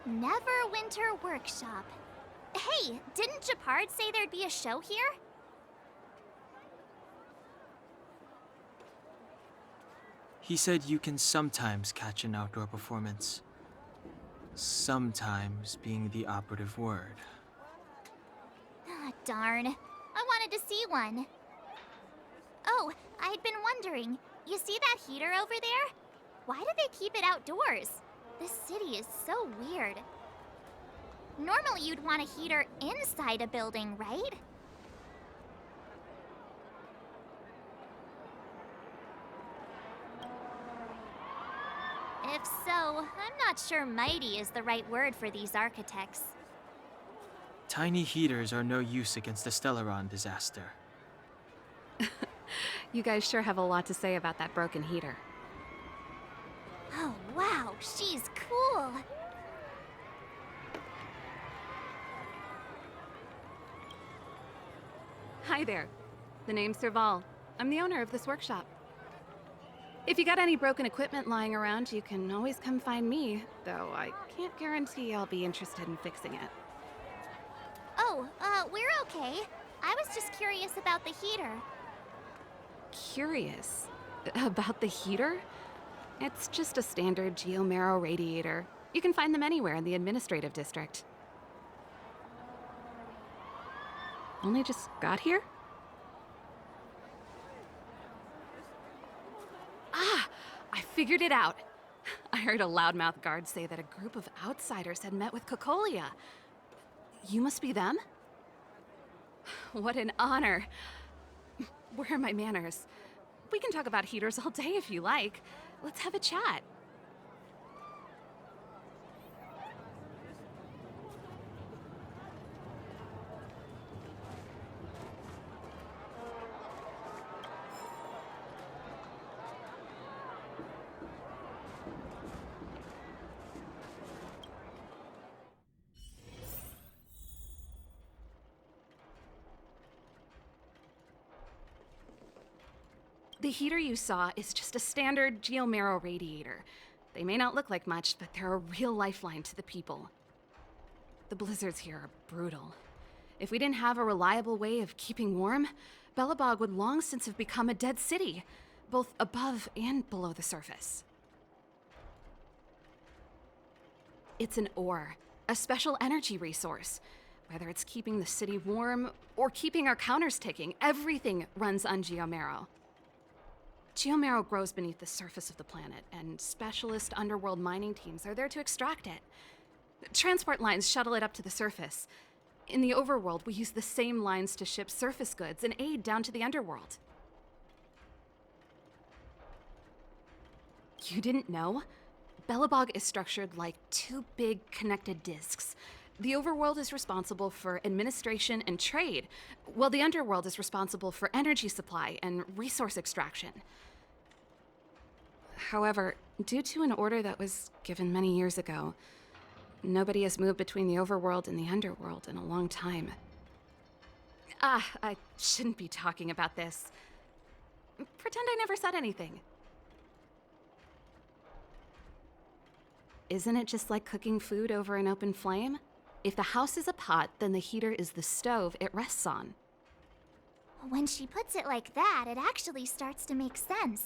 Neverwinter Workshop. Hey, didn't Japard say there'd be a show here? He said you can sometimes catch an outdoor performance. Sometimes being the operative word. Ah, darn. I wanted to see one. Oh, I'd been wondering. You see that heater over there? Why do they keep it outdoors? This city is so weird. Normally you'd want a heater inside a building, right? If so, I'm not sure mighty is the right word for these architects. Tiny heaters are no use against the Stellaron disaster. You guys sure have a lot to say about that broken heater. Oh, wow, she's cool. Hi there. The name's Serval. I'm the owner of this workshop. If you got any broken equipment lying around, you can always come find me, though I can't guarantee I'll be interested in fixing it. Oh, we're okay. I was just curious about the heater. Curious? About the heater? It's just a standard geomarrow radiator. You can find them anywhere in the administrative district. Only just got here? Ah! I figured it out! I heard a loudmouth guard say that a group of outsiders had met with Cocolia. You must be them? What an honor. Where are my manners? We can talk about heaters all day if you like. Let's have a chat. The heater you saw is just a standard geomarrow radiator. They may not look like much, but they're a real lifeline to the people. The blizzards here are brutal. If we didn't have a reliable way of keeping warm, Belobog would long since have become a dead city, both above and below the surface. It's an ore, a special energy resource. Whether it's keeping the city warm or keeping our counters ticking, everything runs on geomarrow. Geomarrow grows beneath the surface of the planet, and specialist underworld mining teams are there to extract it. Transport lines shuttle it up to the surface. In the overworld, we use the same lines to ship surface goods and aid down to the underworld. You didn't know? Belobog is structured like two big connected disks. The overworld is responsible for administration and trade, while the underworld is responsible for energy supply and resource extraction. However, due to an order that was given many years ago, nobody has moved between the overworld and the underworld in a long time. I shouldn't be talking about this. Pretend I never said anything. Isn't it just like cooking food over an open flame? If the house is a pot, then the heater is the stove it rests on. When she puts it like that, it actually starts to make sense.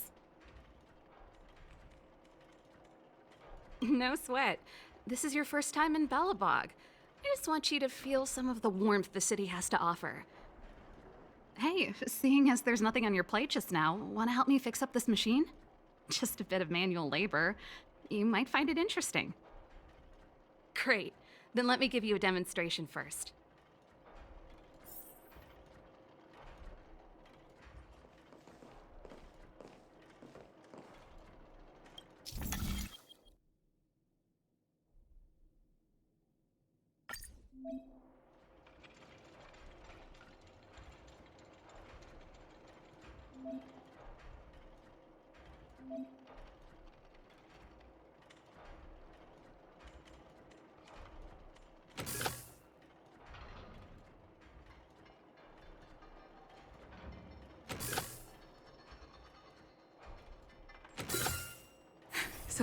No sweat. This is your first time in Belobog. I just want you to feel some of the warmth the city has to offer. Hey, seeing as there's nothing on your plate just now, want to help me fix up this machine? Just a bit of manual labor. You might find it interesting. Great. Then let me give you a demonstration first.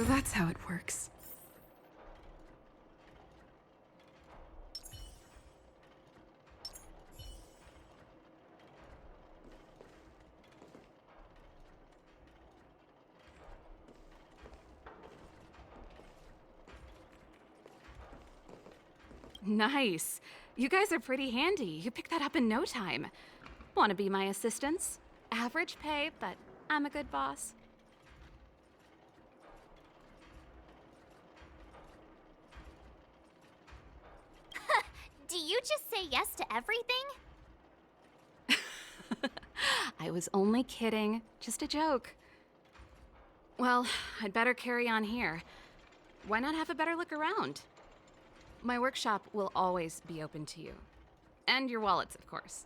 So that's how it works. Nice. You guys are pretty handy. You picked that up in no time. Want to be my assistants? Average pay, but I'm a good boss. Do you just say yes to everything? I was only kidding. Just a joke. Well, I'd better carry on here. Why not have a better look around? My workshop will always be open to you. And your wallets, of course.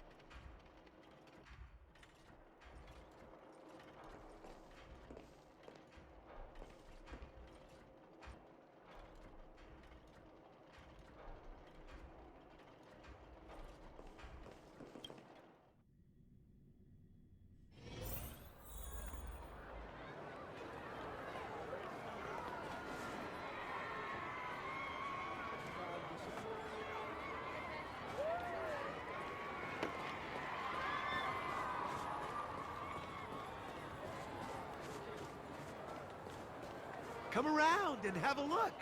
Come around and have a look.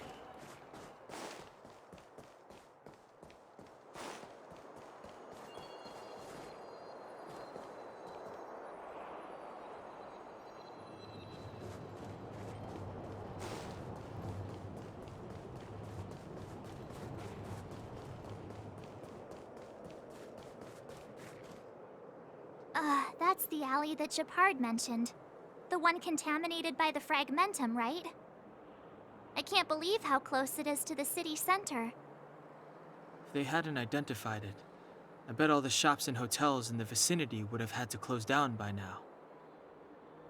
That's the alley that Japard mentioned. The one contaminated by the fragmentum, right? I can't believe how close it is to the city center. If they hadn't identified it, I bet all the shops and hotels in the vicinity would have had to close down by now.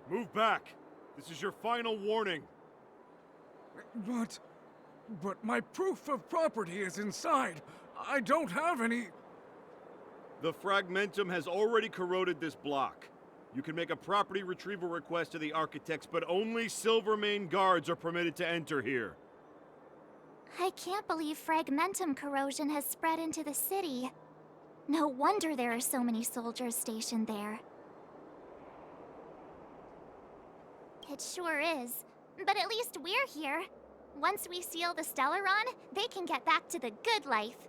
Move back! This is your final warning. But my proof of property is inside. I don't have any... The fragmentum has already corroded this block. You can make a property retrieval request to the architects, but only Silvermane guards are permitted to enter here. I can't believe fragmentum corrosion has spread into the city. No wonder there are so many soldiers stationed there. It sure is. But at least we're here. Once we seal the Stellaron, they can get back to the good life.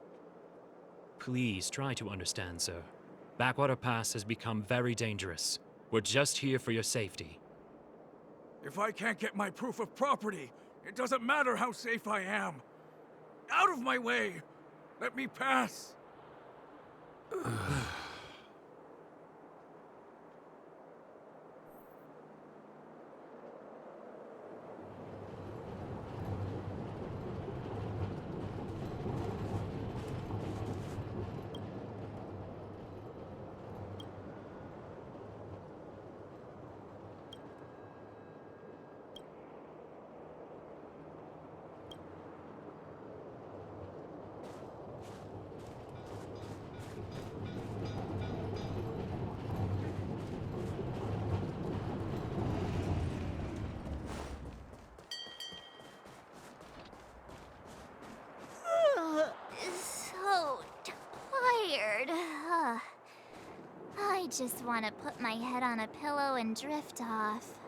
Please try to understand, sir. Backwater Pass has become very dangerous. We're just here for your safety. If I can't get my proof of property, it doesn't matter how safe I am. Out of my way! Let me pass! So tired. I just want to put my head on a pillow and drift off.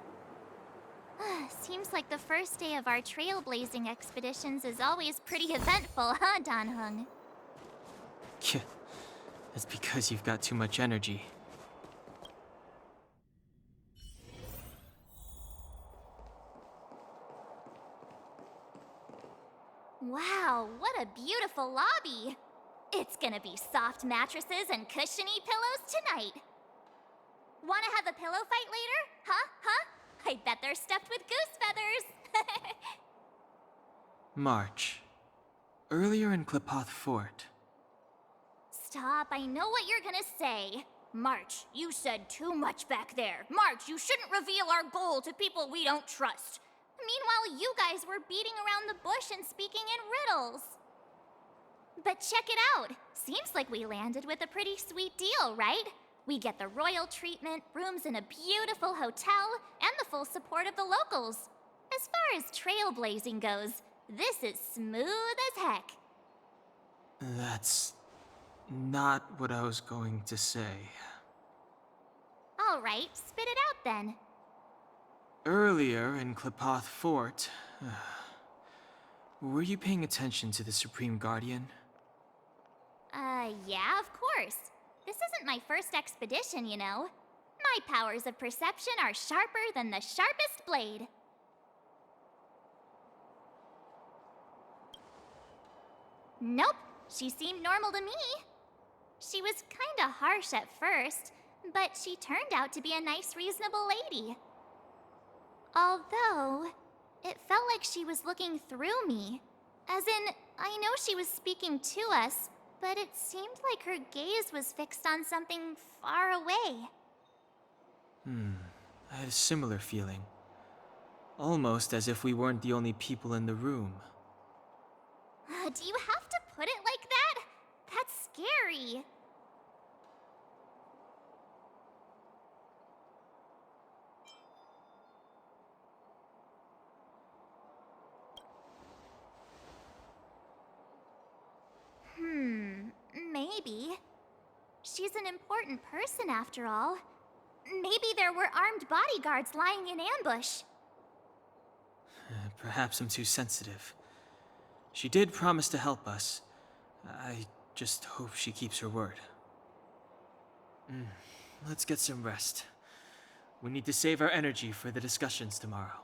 Seems like the first day of our trailblazing expeditions is always pretty eventful, huh, Dan-hung? Yeah, that's because you've got too much energy. Wow, what a beautiful lobby! It's gonna be soft mattresses and cushiony pillows tonight. Wanna have a pillow fight later? Huh? I bet they're stuffed with goose feathers! March. Earlier in Klipoth Fort. Stop, I know what you're gonna say. March, you said too much back there. March, you shouldn't reveal our goal to people we don't trust. Meanwhile, you guys were beating around the bush and speaking in riddles. But check it out. Seems like we landed with a pretty sweet deal, right? We get the royal treatment, rooms in a beautiful hotel, and the full support of the locals. As far as trailblazing goes, this is smooth as heck. That's not what I was going to say. All right, spit it out then. Earlier in Klipoth Fort, were you paying attention to the Supreme Guardian? Yeah, of course. This isn't my first expedition, you know. My powers of perception are sharper than the sharpest blade. Nope, she seemed normal to me. She was kinda harsh at first, but she turned out to be a nice, reasonable lady. Although, it felt like she was looking through me. As in, I know she was speaking to us, but it seemed like her gaze was fixed on something far away. I had a similar feeling. Almost as if we weren't the only people in the room. Do you have to put it like that? That's scary. Maybe. She's an important person after all. Maybe there were armed bodyguards lying in ambush. Perhaps I'm too sensitive. She did promise to help us. I just hope she keeps her word. Let's get some rest. We need to save our energy for the discussions tomorrow.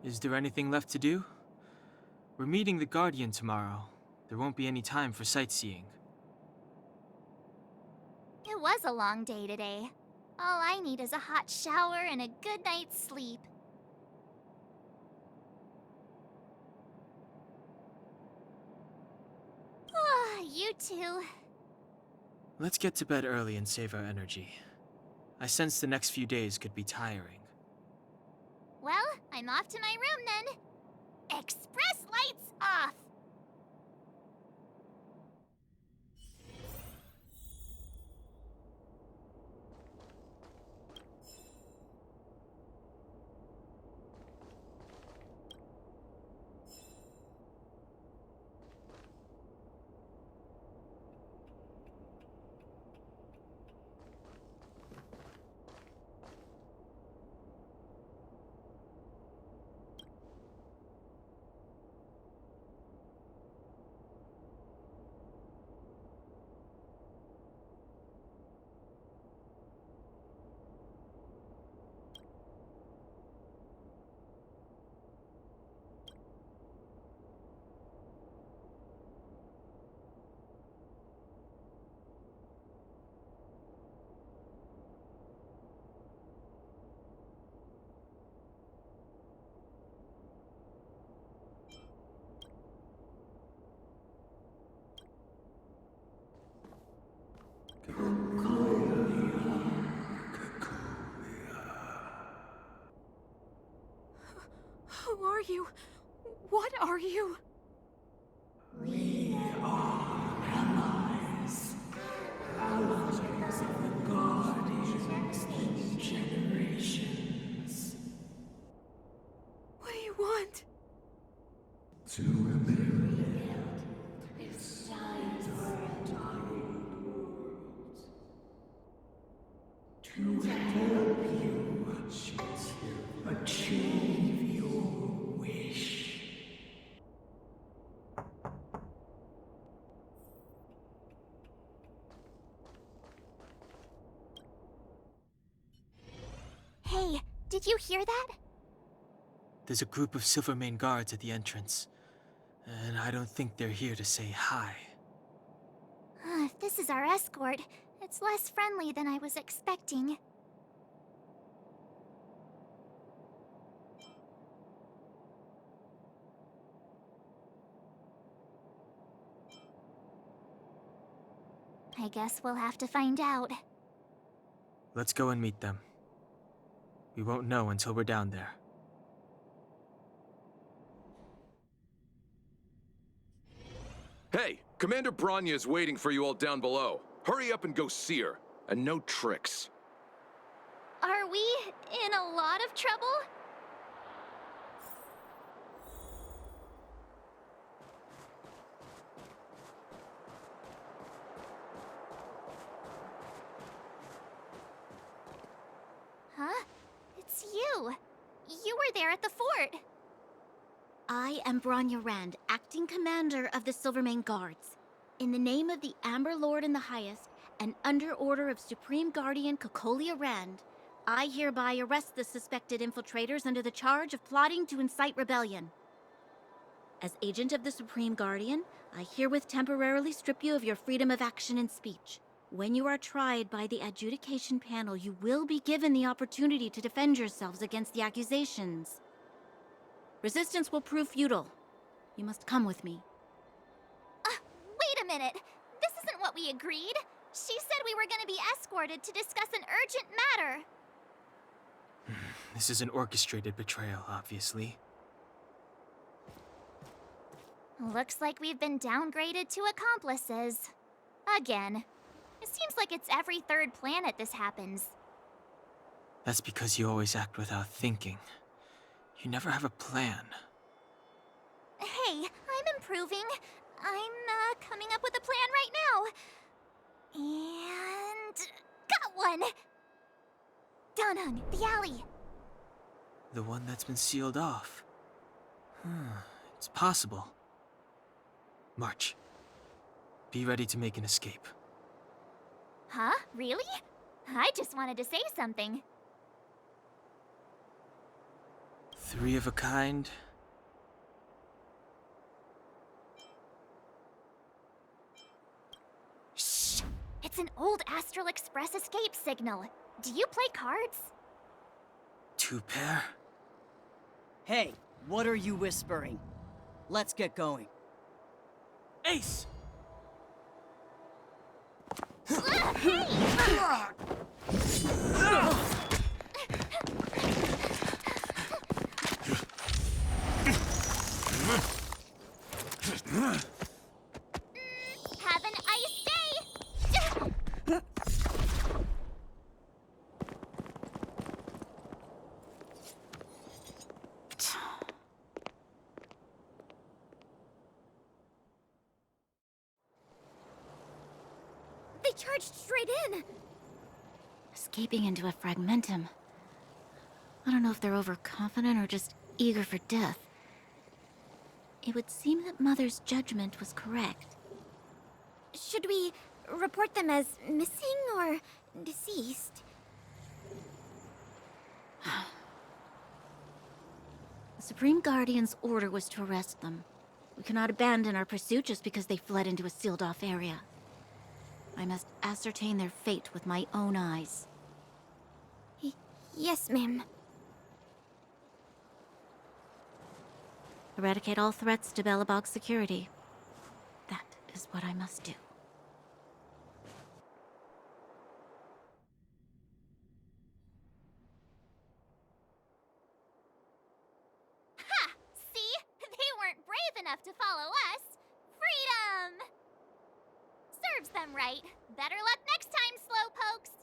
Is there anything left to do? We're meeting the Guardian tomorrow. There won't be any time for sightseeing. It was a long day today. All I need is a hot shower and a good night's sleep. You too. Let's get to bed early and save our energy. I sense the next few days could be tiring. Well, I'm off to my room then. Express lights off! Who are you? What are you? We are allies. Allies of the Guardians in generations. To rebuild its sides are dying world. To help you achieve your wish. Hey, did you hear that? There's a group of Silvermane guards at the entrance, and I don't think they're here to say hi. If this is our escort, it's less friendly than I was expecting. I guess we'll have to find out. Let's go and meet them. We won't know until we're down there. Hey, Commander Bronya is waiting for you all down below. Hurry up and go see her. And no tricks. Are we in a lot of trouble? Huh? It's you. You were there at the fort. I am Bronya Rand, acting commander of the Silvermane Guards. In the name of the Amber Lord in the Highest, and under order of Supreme Guardian Cocolia Rand, I hereby arrest the suspected infiltrators under the charge of plotting to incite rebellion. As agent of the Supreme Guardian, I herewith temporarily strip you of your freedom of action and speech. When you are tried by the adjudication panel, you will be given the opportunity to defend yourselves against the accusations. Resistance will prove futile. You must come with me. Wait a minute. This isn't what we agreed. She said we were going to be escorted to discuss an urgent matter. This is an orchestrated betrayal, obviously. Looks like we've been downgraded to accomplices. Again. It seems like it's every third planet this happens. That's because you always act without thinking. You never have a plan. Hey, I'm improving. I'm coming up with a plan right now. And... got one! Donung, the alley. The one that's been sealed off. It's possible. March. Be ready to make an escape. Huh? Really? I just wanted to say something. 3 of a kind. Shh! It's an old Astral Express escape signal. Do you play cards? 2 pair? Hey, what are you whispering? Let's get going. Ace! Have an ice day! They charged straight in! Escaping into a fragmentum. I don't know if they're overconfident or just eager for death. It would seem that Mother's judgment was correct. Should we report them as missing or deceased? The Supreme Guardian's order was to arrest them. We cannot abandon our pursuit just because they fled into a sealed-off area. I must ascertain their fate with my own eyes. Yes, ma'am. Eradicate all threats to Belobog's security. That is what I must do. Ha! See? They weren't brave enough to follow us. Freedom! Serves them right. Better luck next time, slowpokes.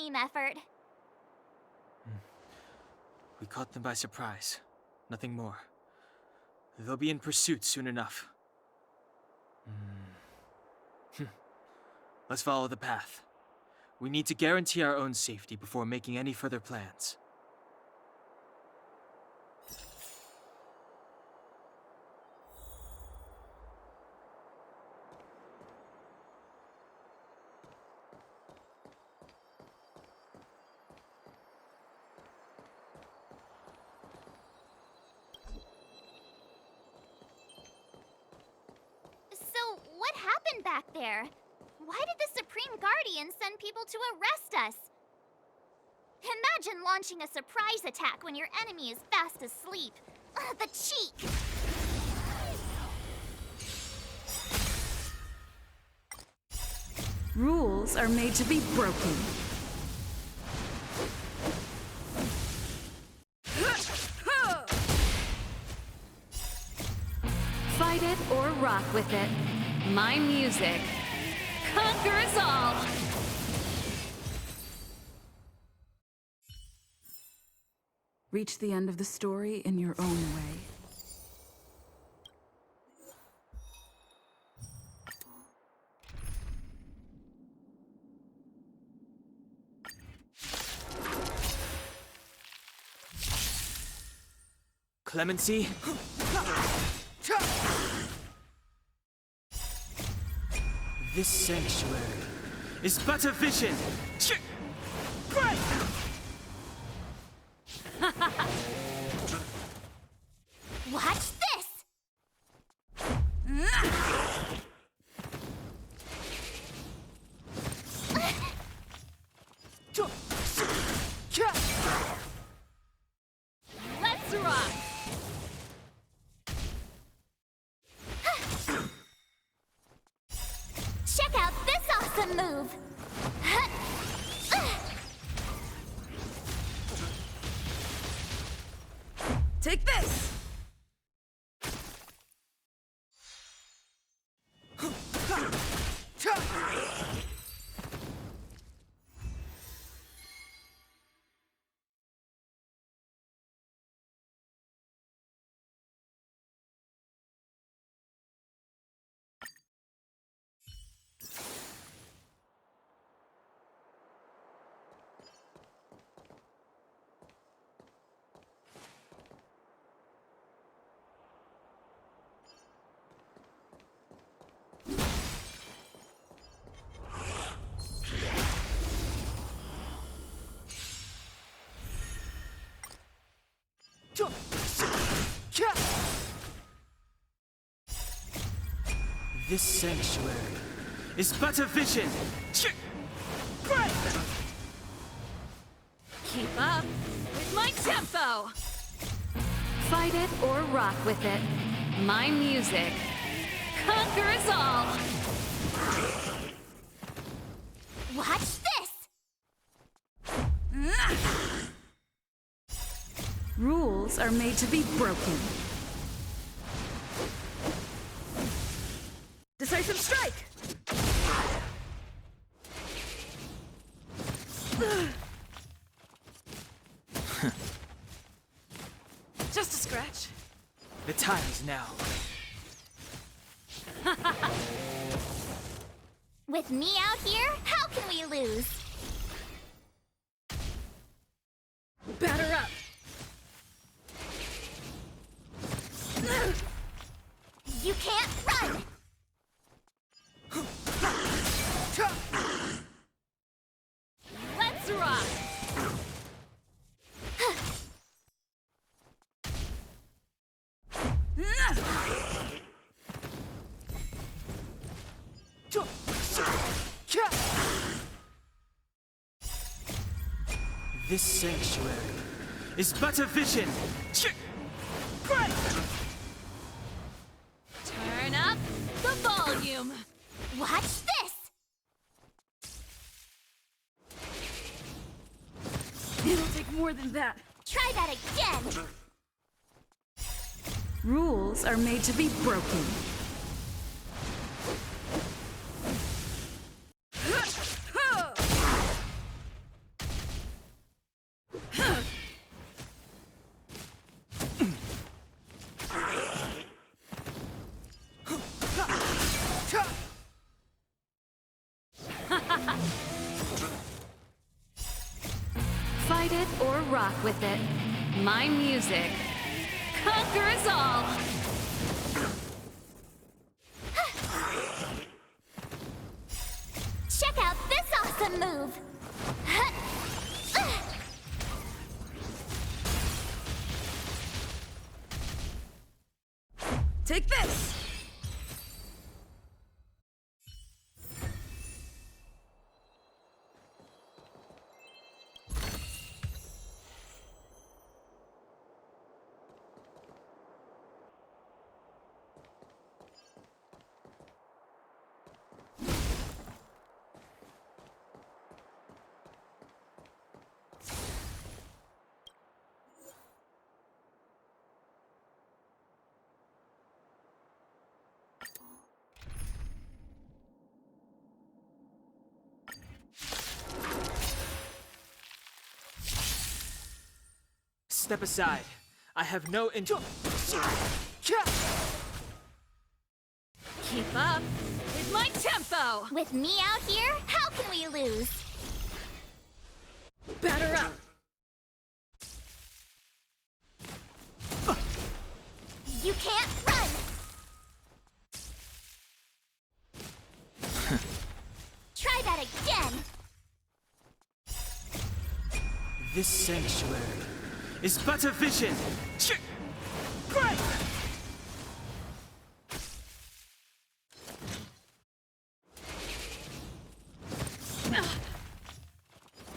team effort. We caught them by surprise. Nothing more. They'll be in pursuit soon enough. Let's follow the path. We need to guarantee our own safety before making any further plans. So, what happened back there? Why did the Supreme Guardian send people to arrest us? Imagine launching a surprise attack when your enemy is fast asleep. The cheek! Rules are made to be broken. Fight it or rock with it. My music conquers all! Reach the end of the story in your own way. Clemency? This sanctuary is but a vision! Watch this! Let's rock! Check out this awesome move! Take this! This sanctuary is but a vision! Keep up with my tempo! Fight it or rock with it. My music conquers all! Watch this! Rules are made to be broken. Decisive strike! Just a scratch. The time is now. With me out here, how can we lose? Batter up! You can't run! Let's rock! This sanctuary is but a vision! Turn up the volume! Watch this! It'll take more than that. Try that again! Rules are made to be broken. it or rock with it. My music conquers all. Check out this awesome move! Take this! Step aside. I have no Keep up with my tempo! With me out here, how can we lose? Batter up! You can't run! Try that again! This sanctuary is but a vision. Great!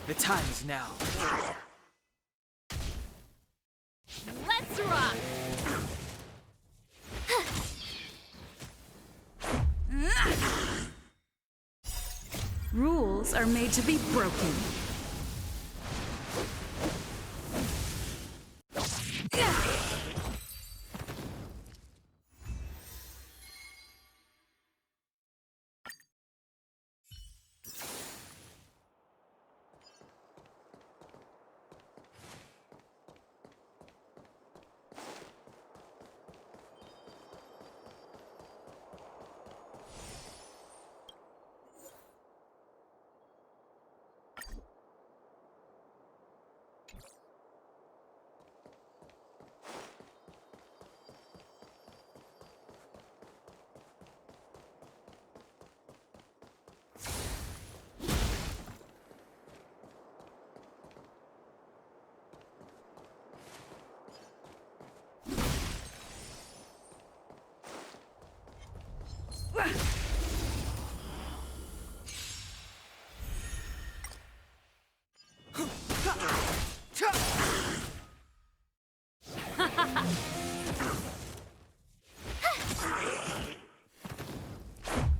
The time is now. Let's rock! Rules are made to be broken.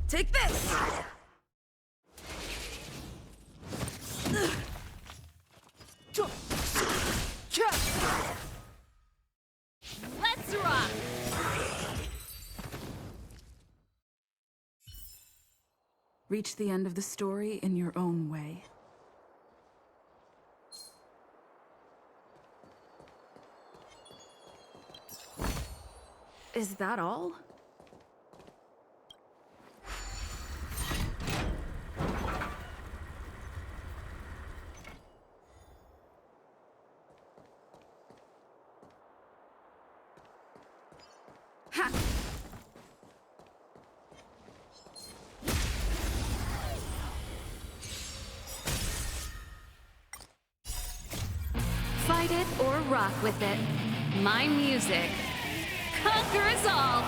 Take this! Let's rock! Reach the end of the story in your own way. Is that all? Ha! Fight it or rock with it. My music conquers all.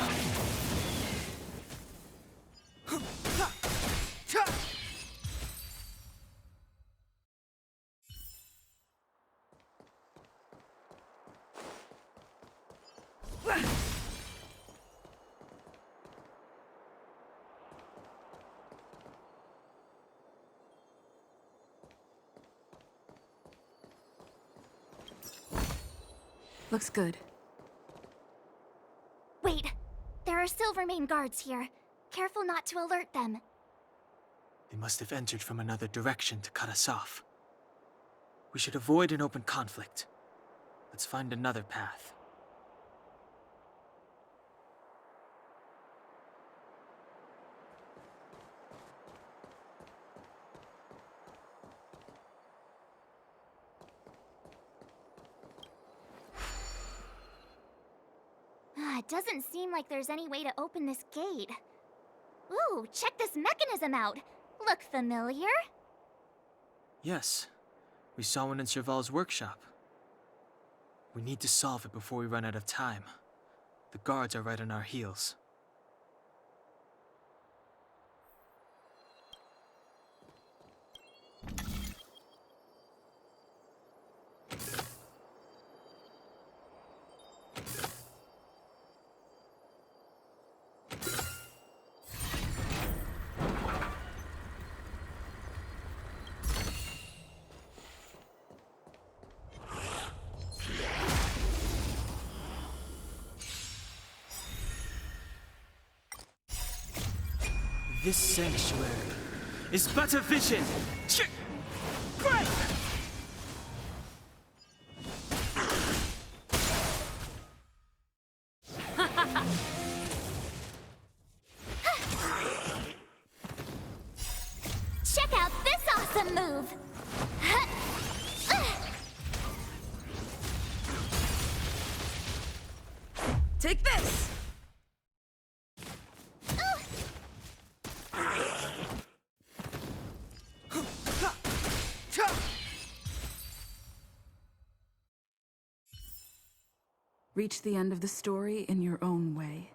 Looks good. Wait! There are Silvermane guards here. Careful not to alert them. They must have entered from another direction to cut us off. We should avoid an open conflict. Let's find another path. It doesn't seem like there's any way to open this gate. Ooh, check this mechanism out! Look familiar? Yes, we saw one in Cheval's workshop. We need to solve it before we run out of time. The guards are right on our heels. This sanctuary is but a vision! Great! Check out this awesome move! Take this! Reach the end of the story in your own way.